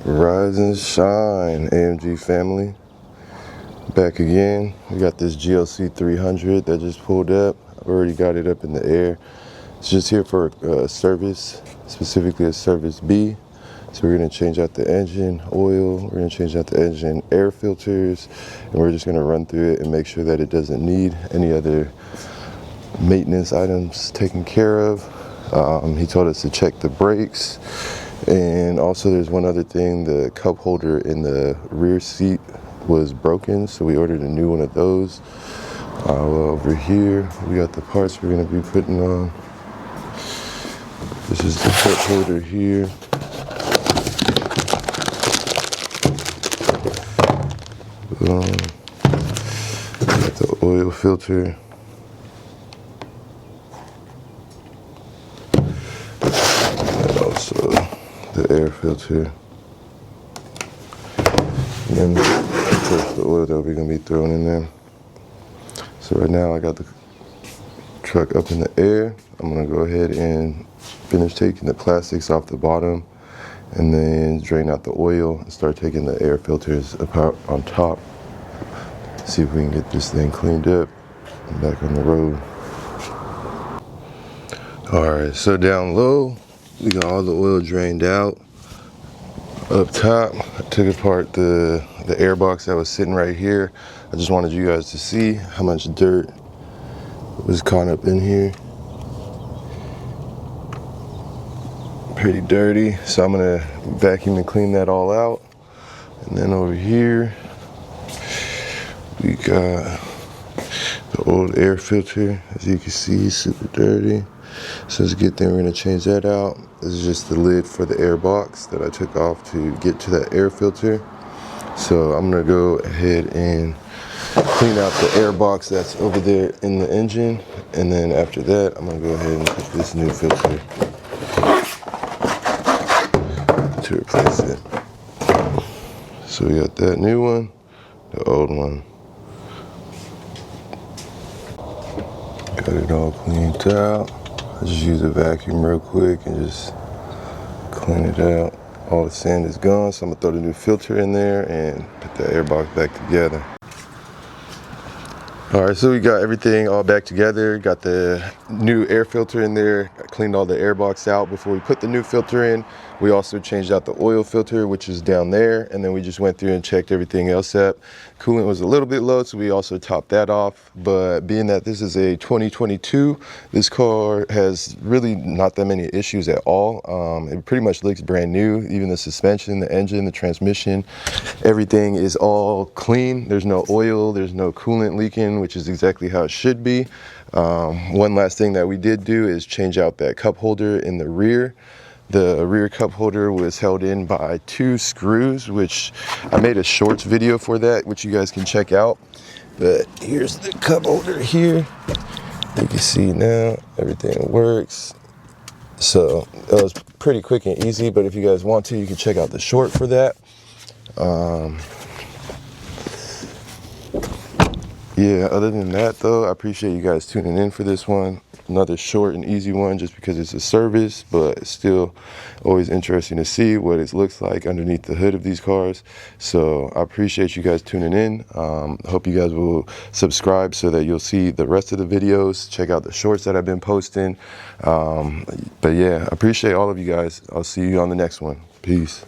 Rise and shine, AMG family. Back again. We got this GLC300 that just pulled up. I've already got it up in the air. It's just here for service, specifically a Service B. So we're going to change out the engine oil, we're going to change out the engine air filters, and we're just going to run through it and make sure that it doesn't need any other maintenance items taken care of. He told us to check the brakes, and also there's one other thing. The cup holder in the rear seat was broken, so we ordered a new one of those. Over here we got the parts we're going to be putting on. This is the cup holder here. Got the oil filter. And also the air filter. And then of course the oil that we're going to be throwing in there. So right now I got the truck up in the air. I'm going to go ahead and finish taking the plastics off the bottom and then drain out the oil and start taking the air filters apart on top. See if we can get this thing cleaned up and back on the road. Alright, so down low we got all the oil drained out. Up top I took apart the air box that was sitting right here. I just wanted you guys to see how much dirt was caught up in here. Pretty dirty, so I'm gonna vacuum and clean that all out. And then over here we got the old air filter. As you can see, it's super dirty, so it's a good thing we're gonna change that out. This is just the lid for the air box that I took off to get to that air filter. So I'm gonna go ahead and clean out the air box that's over there in the engine, and then after that I'm gonna go ahead and put this new filter to replace it. So we got that new one, the old one. Got it all cleaned out. I just use a vacuum real quick and just clean it out. All the sand is gone, so I'm gonna throw the new filter in there and put the air box back together. All right, so we got everything all back together. Got the new air filter in there. I cleaned all the air box out before we put the new filter in. We also changed out the oil filter, which is down there, and then we just went through and checked everything else up. Coolant was a little bit low, so we also topped that off. But being that this is a 2022, this car has really not that many issues at all. It pretty much looks brand new. Even the suspension, the engine, the transmission, everything is all clean. There's no oil, there's no coolant leaking, which is exactly how it should be. One last thing that we did do is change out that cup holder in the rear. The rear cup holder was held in by 2 screws, which I made a shorts video for that, which you guys can check out. But here's the cup holder here. You can see now everything works. So it was pretty quick and easy, but if you guys want to, you can check out the short for that. Yeah, other than that though, I appreciate you guys tuning in for this one. Another short and easy one just because it's a service, but it's still always interesting to see what it looks like underneath the hood of these cars. So I appreciate you guys tuning in. Hope you guys will subscribe so that you'll see the rest of the videos. Check out the shorts that I've been posting. But yeah, I appreciate all of you guys. I'll see you on the next one. Peace.